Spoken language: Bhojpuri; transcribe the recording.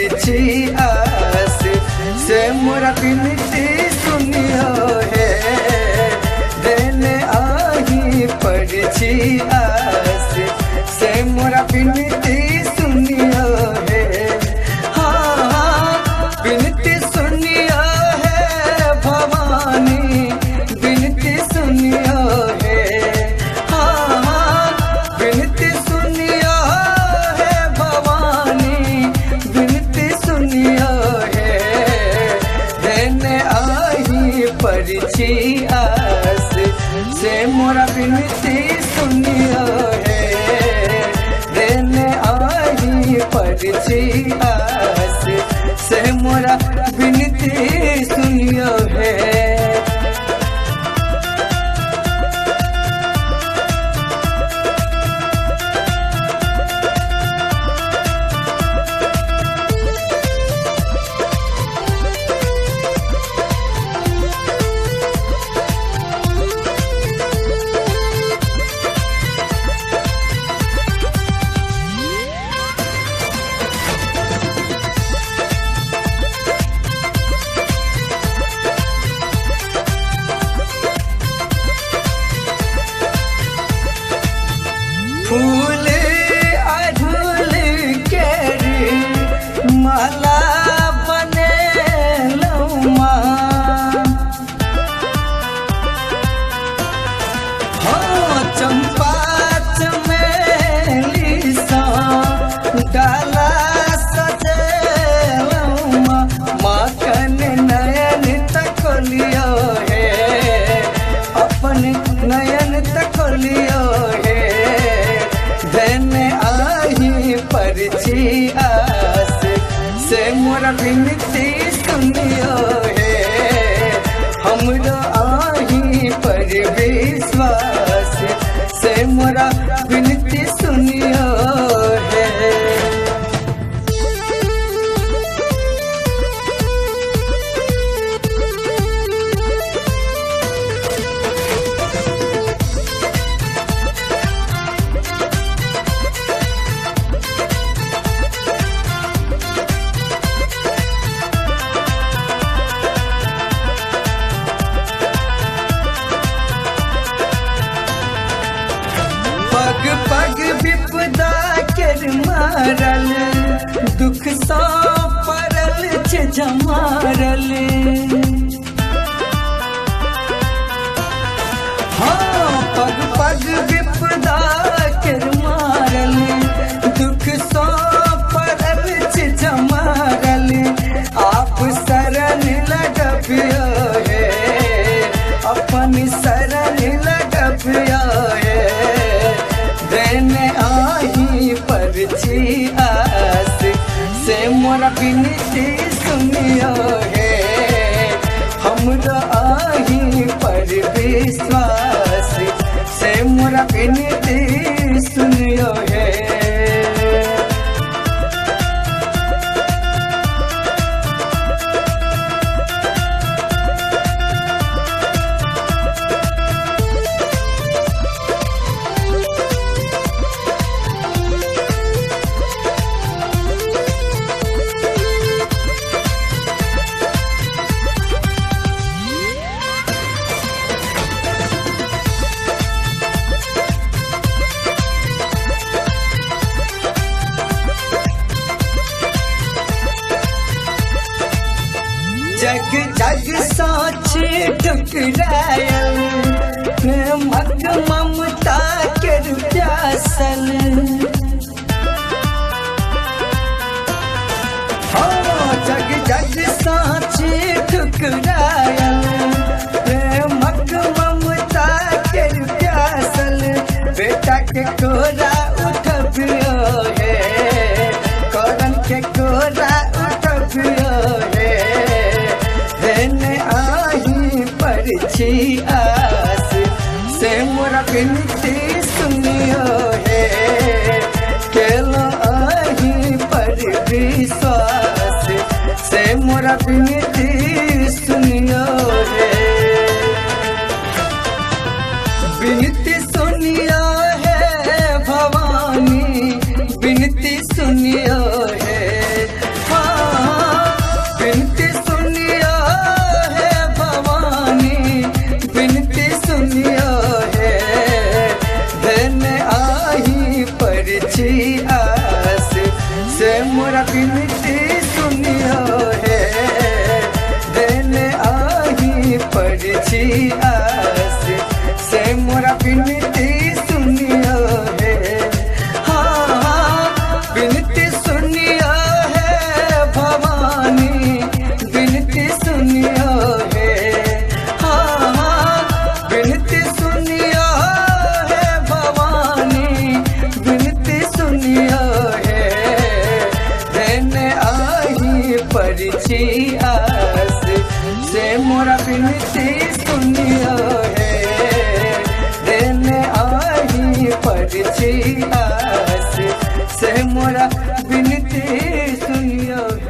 परिची आस से मोरा बिनती सुनियो है देने आही परिची आस से मोरा बिनती सुनियो है। हाँ हाँ बिनती सुनियो है भवानी बिनती सुनियो है। हाँ हाँ बिनती सुनियो है भवानी बिनती सुनियो है देने आई परिची आस से मोरा बिनती सुनियो है देने आई परिची आस से मोरा बिनती सुनियो है। फूल अढ़ूल केरी माला बने लौमा हाँ चंपा चमेली सा डाला सजे लौमा माखन नयन तकलियो है अपन नयन तकलियो है देने आई परिची आस से मोरा बिनती सुनियो है। हमरो आई पर विश्वास से मोरा बिनती सुनियो है। पग पग विपदा कर मारल दुख सा परल छ जमारल हाँ पग पग विपदा कर मारल दुख सा परल छ जमारल आप शरण लगबियो है अपन शरण लगबियो है देने आई परिची आस से मोरा बिनती सुनियो है। हमरो आई पर विश्वास से मोरा बिनती सुनियो है। जग जग साक्षी ठुकरायल प्रेमक ममता के प्यासल हाँ जग जग साक्षी ठुकरायल प्रेमक ममता के प्यासल बेटा के कोरा उठबियो है करन के कोरा उठबियो है देने आई परिची आस से मोरा बिनती सुनियो है। केलो आई पर विश्वास से मोरा बिनती सुनियो है। बिनती सुनियो है भवानी बिनती सुनियो है। हाँ मोरा बिनती सुनिया